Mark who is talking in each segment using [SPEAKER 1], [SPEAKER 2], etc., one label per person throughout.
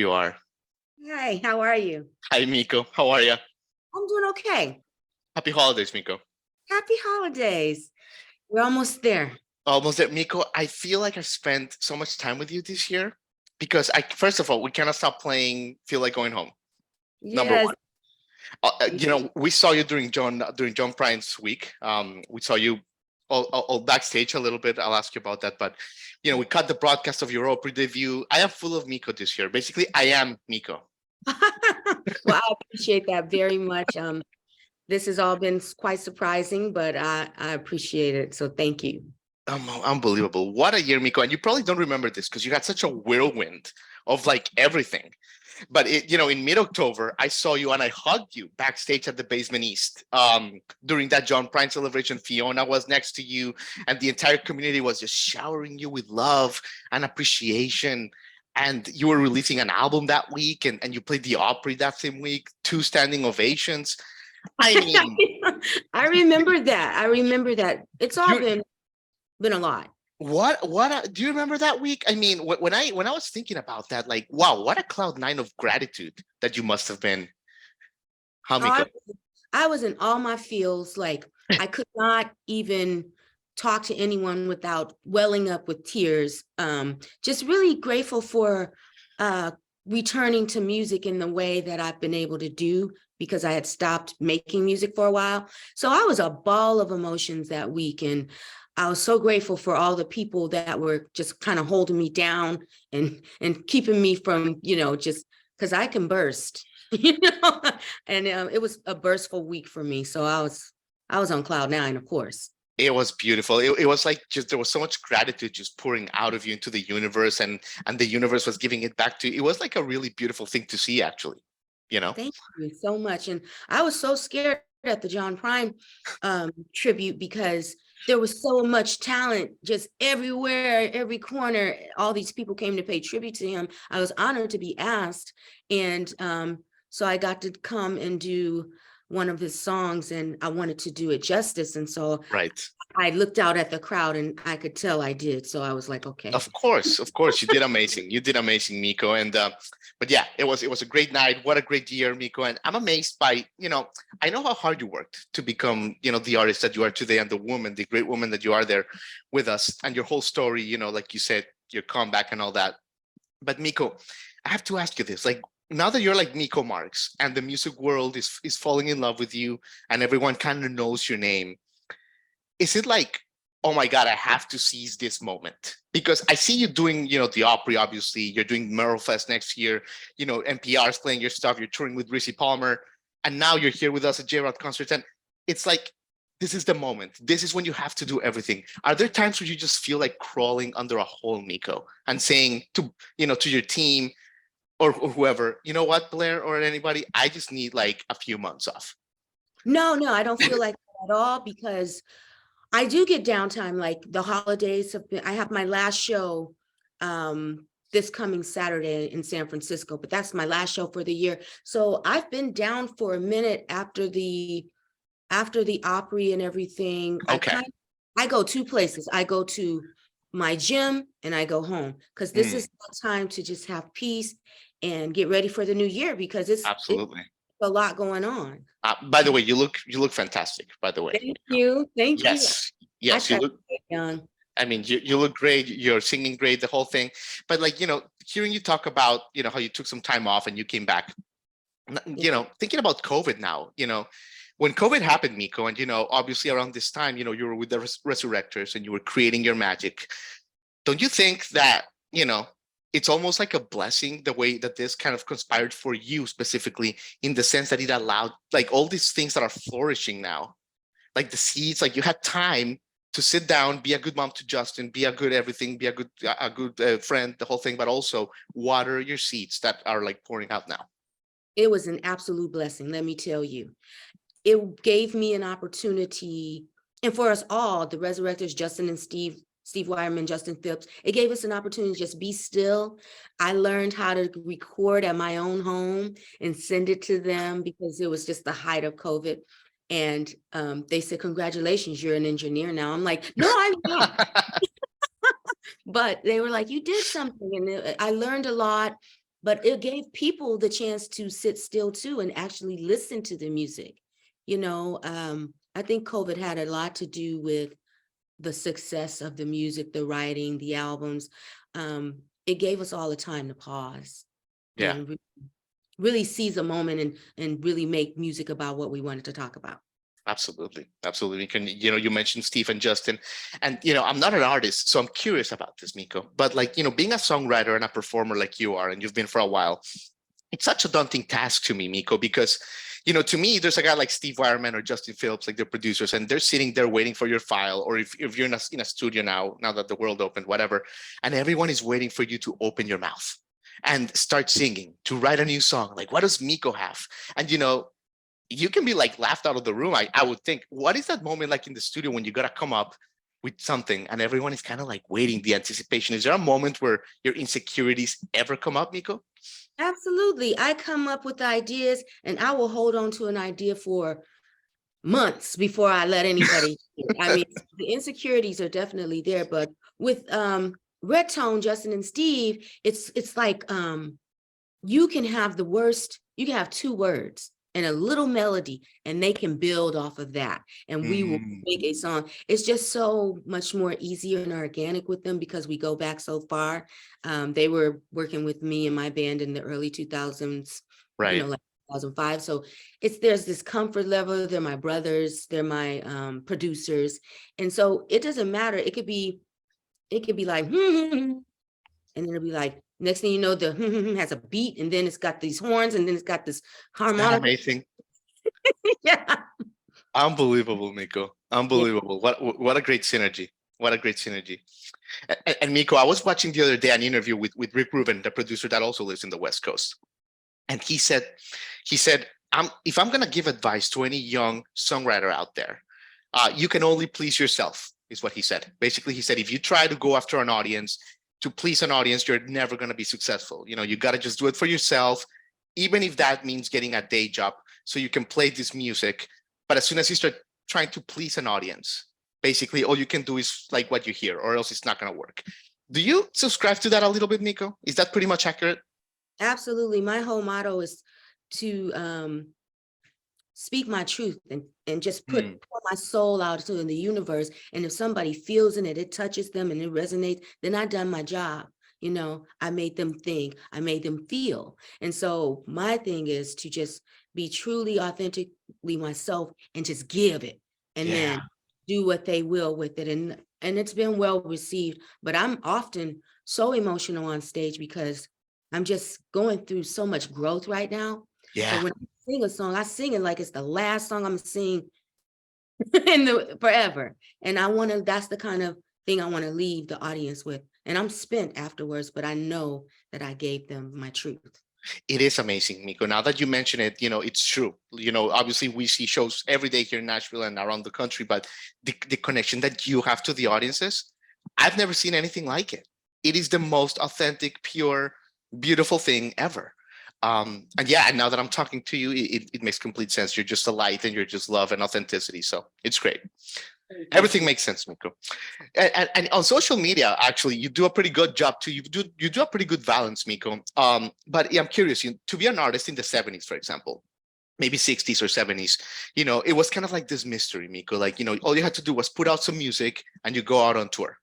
[SPEAKER 1] you are.
[SPEAKER 2] Hi, how are you?
[SPEAKER 1] Hi, Miko. How are you?
[SPEAKER 2] I'm doing okay.
[SPEAKER 1] Happy holidays, Miko.
[SPEAKER 2] Happy holidays. We're almost there.
[SPEAKER 1] Almost there, Miko. I feel like I spent so much time with you this year because first of all, we cannot stop playing Feel Like Going Home. Number
[SPEAKER 2] Yes.
[SPEAKER 1] one. We saw you during John Prine's week. We saw you all backstage a little bit. I'll ask you about that. But we cut the broadcast of your Opry debut. I am full of Miko this year. Basically, I am Miko.
[SPEAKER 2] Well, I appreciate that very much. This has all been quite surprising, but I appreciate it. So thank you.
[SPEAKER 1] Unbelievable. What a year, Miko. And you probably don't remember this because you had such a whirlwind of like everything. But in mid-October, I saw you and I hugged you backstage at the Basement East. During that John Prine celebration, Fiona was next to you, and the entire community was just showering you with love and appreciation. And you were releasing an album that week, and you played the Opry that same week, 2 standing ovations. I mean,
[SPEAKER 2] I remember that. I remember that. It's all been a lot.
[SPEAKER 1] Do you remember that week? I mean, when I was thinking about that, like, wow, what a cloud 9 of gratitude that you must have been. How, Miko?
[SPEAKER 2] I was in all my feels. Like, I could not even talk to anyone without welling up with tears. Just really grateful for returning to music in the way that I've been able to do, because I had stopped making music for a while. So I was a ball of emotions that week, and I was so grateful for all the people that were just kind of holding me down and keeping me from, just because I can burst, and it was a burstful week for me. So I was on cloud 9, of course.
[SPEAKER 1] It was beautiful. It was like just there was so much gratitude just pouring out of you into the universe, and the universe was giving it back to you. It was like a really beautiful thing to see, actually.
[SPEAKER 2] Thank you so much. And I was so scared at the John Prine tribute, because there was so much talent just everywhere, every corner. All these people came to pay tribute to him. I was honored to be asked. And so I got to come and do one of his songs, and I wanted to do it justice. And so
[SPEAKER 1] right.
[SPEAKER 2] I looked out at the crowd and I could tell I did. So I was like, okay.
[SPEAKER 1] Of course, you did amazing. You did amazing, Miko. And but yeah, it was a great night. What a great year, Miko. And I'm amazed by, I know how hard you worked to become, the artist that you are today, and the great woman that you are there with us, and your whole story, like you said, your comeback and all that. But Miko, I have to ask you this, like, now that you're like Miko Marks and the music world is falling in love with you and everyone kind of knows your name, is it like, oh my God, I have to seize this moment? Because I see you doing, the Opry, obviously, you're doing Merlefest next year, NPR's playing your stuff, you're touring with Rizzy Palmer, and now you're here with us at J-Rod concerts. And it's like, this is the moment. This is when you have to do everything. Are there times where you just feel like crawling under a hole, Miko, and saying to your team or whoever, you know what, Blair or anybody, I just need like a few months off?
[SPEAKER 2] No, I don't feel like that at all, because I do get downtime. Like, the holidays I have my last show this coming Saturday in San Francisco, but that's my last show for the year. So I've been down for a minute after the Opry and everything.
[SPEAKER 1] Okay.
[SPEAKER 2] I go 2 places. I go to my gym and I go home, because this is the time to just have peace and get ready for the new year, because it's
[SPEAKER 1] absolutely
[SPEAKER 2] a lot going on.
[SPEAKER 1] By the way, you look fantastic, by the way.
[SPEAKER 2] Thank you.
[SPEAKER 1] Yes, you look young. I mean, you look great. You're singing great, the whole thing. But like, hearing you talk about, how you took some time off and you came back, thinking about COVID now, when COVID happened, Miko, and, obviously around this time, you were with the Resurrectors and you were creating your magic. Don't you think that, it's almost like a blessing the way that this kind of conspired for you specifically, in the sense that it allowed like all these things that are flourishing now, like the seeds, like you had time to sit down, be a good mom to Justin, be a good everything, be a good friend, the whole thing, but also water your seeds that are like pouring out now?
[SPEAKER 2] It was an absolute blessing, let me tell you. It gave me an opportunity, and for us all, the Resurrectors, Justin and Steve Wyerman, Justin Phipps, it gave us an opportunity to just be still. I learned how to record at my own home and send it to them, because it was just the height of COVID. And they said, congratulations, you're an engineer now. I'm like, no, I'm not. But they were like, you did something. And I learned a lot. but it gave people the chance to sit still too and actually listen to the music. I think COVID had a lot to do with the success of the music, the writing, the albums. It gave us all the time to pause
[SPEAKER 1] Yeah.
[SPEAKER 2] and really seize a moment and really make music about what we wanted to talk about.
[SPEAKER 1] Absolutely. Absolutely. You mentioned Steve and Justin, and, I'm not an artist, so I'm curious about this, Miko. But like, being a songwriter and a performer like you are, and you've been for a while, it's such a daunting task to me, Miko, because, to me, there's a guy like Steve Wireman or Justin Phillips, like they're producers, and they're sitting there waiting for your file. Or if you're in a studio now that the world opened, whatever, and everyone is waiting for you to open your mouth and start singing, to write a new song. Like, what does Miko have? And, you can be like laughed out of the room. I would think, what is that moment like in the studio when you got to come up with something and everyone is kind of like waiting, the anticipation? Is there a moment where your insecurities ever come up, Miko?
[SPEAKER 2] Absolutely. I come up with ideas and I will hold on to an idea for months before I let anybody. I mean, the insecurities are definitely there, but with Red Tone, Justin and Steve, it's like you can have two words and a little melody, and they can build off of that. And we will make a song. It's just so much more easier and organic with them because we go back so far. They were working with me and my band in the early 2000s,
[SPEAKER 1] Right.
[SPEAKER 2] like 2005. So there's this comfort level. They're my brothers. They're my producers. And so it doesn't matter. It could be like, and then it'll be like, next thing you know, the has a beat, and then it's got these horns, and then it's got this harmonic.
[SPEAKER 1] Amazing.
[SPEAKER 2] Yeah.
[SPEAKER 1] Unbelievable, Miko. Unbelievable. What a great synergy. What a great synergy. And Miko, I was watching the other day an interview with Rick Rubin, the producer that also lives in the West Coast. And he said, if I'm going to give advice to any young songwriter out there, you can only please yourself, is what he said. Basically, he said, if you try to go after an audience, to please an audience, you're never going to be successful. You got to just do it for yourself, even if that means getting a day job so you can play this music. But as soon as you start trying to please an audience, basically all you can do is like what you hear, or else it's not going to work. Do you subscribe to that a little bit, Miko? Is that pretty much accurate?
[SPEAKER 2] Absolutely. My whole motto is to speak my truth and just pour my soul out to the universe. And if somebody feels in it, it touches them and it resonates, then I've done my job. I made them think, I made them feel. And so my thing is to just be truly authentically myself and just give it and then do what they will with it. And it's been well received, but I'm often so emotional on stage because I'm just going through so much growth right now.
[SPEAKER 1] Yeah.
[SPEAKER 2] So when I sing a song, I sing it like it's the last song I'm singing forever. And that's the kind of thing I want to leave the audience with. And I'm spent afterwards, but I know that I gave them my truth.
[SPEAKER 1] It is amazing, Miko. Now that you mention it, it's true. Obviously we see shows every day here in Nashville and around the country, but the connection that you have to the audiences, I've never seen anything like it. It is the most authentic, pure, beautiful thing ever. And now that I'm talking to you, it makes complete sense. You're just a light and you're just love and authenticity. So it's great. Everything makes sense, Miko. And on social media, actually, you do a pretty good job too. You do a pretty good balance, Miko. But I'm curious, to be an artist in the 70s, for example, maybe 60s or 70s, it was kind of like this mystery, Miko. Like, all you had to do was put out some music and you go out on tour.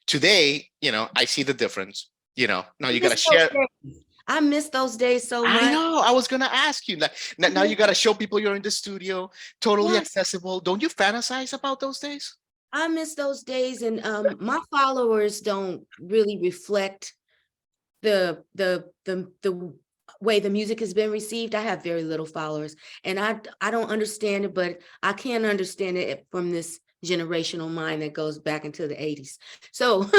[SPEAKER 1] Today, I see the difference. Now you got to share.
[SPEAKER 2] I miss those days so much.
[SPEAKER 1] I know. I was gonna ask you. Like, now you gotta show people you're in the studio, totally accessible. Don't you fantasize about those days?
[SPEAKER 2] I miss those days, and my followers don't really reflect the way the music has been received. I have very little followers, and I don't understand it, but I can understand it from this generational mind that goes back into the 80s. So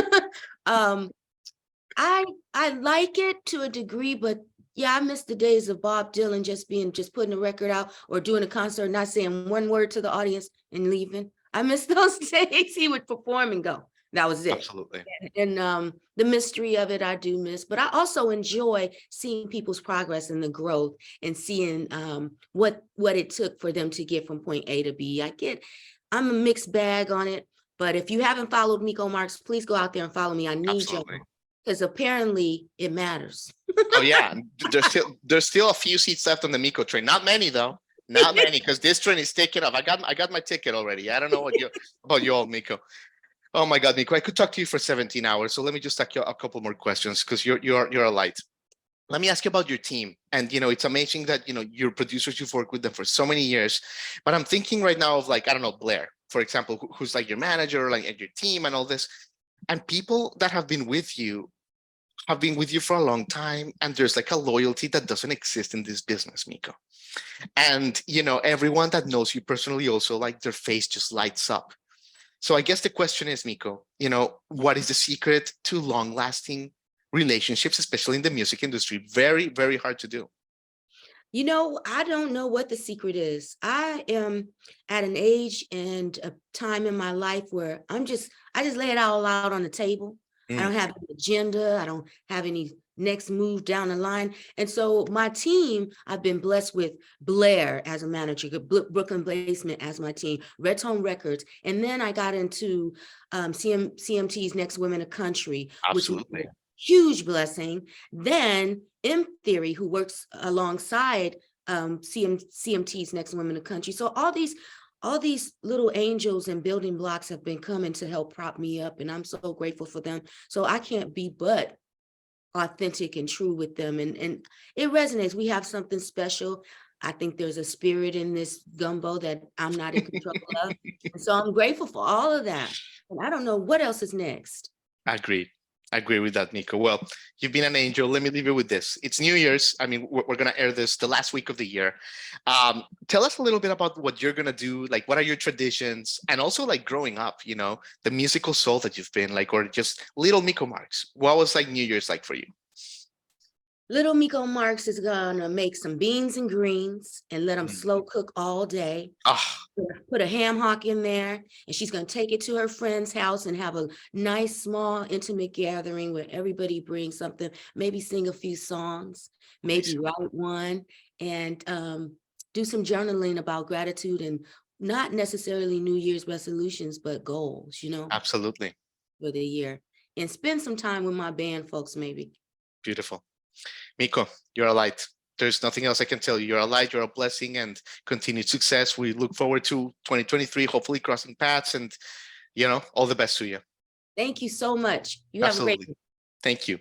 [SPEAKER 2] I like it to a degree, but I miss the days of Bob Dylan just putting a record out or doing a concert, not saying one word to the audience and leaving. I miss those days. He would perform and go. That was it.
[SPEAKER 1] Absolutely.
[SPEAKER 2] And the mystery of it, I do miss, but I also enjoy seeing people's progress and the growth and seeing what it took for them to get from point A to B. I'm a mixed bag on it, but if you haven't followed Miko Marks, please go out there and follow me. I need you. Because apparently it matters.
[SPEAKER 1] Oh yeah, there's still a few seats left on the Miko train. Not many though. Not many, because this train is taking off. I got my ticket already. I don't know what you about you all, Miko. Oh my God, Miko, I could talk to you for 17 hours. So let me just ask you a couple more questions because you're a light. Let me ask you about your team. And it's amazing that your producers, you've worked with them for so many years. But I'm thinking right now of, like, I don't know, Blair, for example, who's like your manager, like, and your team and all this. And people that have been with you for a long time, and there's like a loyalty that doesn't exist in this business, Miko. And everyone that knows you personally also, like, their face just lights up. So I guess the question is, Miko, what is the secret to long lasting relationships, especially in the music industry? Very, very hard to do.
[SPEAKER 2] I don't know what the secret is. I am at an age and a time in my life where I just lay it all out on the table. I don't
[SPEAKER 1] Mm,
[SPEAKER 2] have an agenda. I don't have any next move down the line. And so my team, I've been blessed with Blair as a manager, Brooklyn Basement as my team, Red Tone Records. And then I got into CMT's Next Women of Country, which was a
[SPEAKER 1] absolutely.
[SPEAKER 2] huge blessing. Then M Theory, who works alongside CMT's Next Women of Country. So all these little angels and building blocks have been coming to help prop me up, and I'm so grateful for them. So I can't be but authentic and true with them, and it resonates. We have something special. I think there's a spirit in this gumbo that I'm not in control of, and so I'm grateful for all of that. And I don't know what else is next.
[SPEAKER 1] Agreed. I agree with that, Miko. Well, you've been an angel. Let me leave you with this. It's New Year's. I mean, we're going to air this the last week of the year. Tell us a little bit about what you're going to do. Like, what are your traditions? And also, like, growing up, the musical soul that you've been, like, or just little Miko Marks. What was, like, New Year's like for you?
[SPEAKER 2] Little Miko Marks is gonna make some beans and greens and let them
[SPEAKER 1] Mm.
[SPEAKER 2] slow cook all day.
[SPEAKER 1] Ah,
[SPEAKER 2] Put a ham hock in there, and she's going to take it to her friend's house and have a nice, small, intimate gathering where everybody brings something, maybe sing a few songs, maybe
[SPEAKER 1] amazing.
[SPEAKER 2] write one, and do some journaling about gratitude and not necessarily New Year's resolutions, but goals,
[SPEAKER 1] Absolutely.
[SPEAKER 2] for the year. And spend some time with my band folks, maybe.
[SPEAKER 1] Beautiful. Miko, you're a light. There's nothing else I can tell you. You're a light, you're a blessing, and continued success. We look forward to 2023, hopefully crossing paths, and all the best to you.
[SPEAKER 2] Thank you so much. You have a great
[SPEAKER 1] Absolutely. Thank you.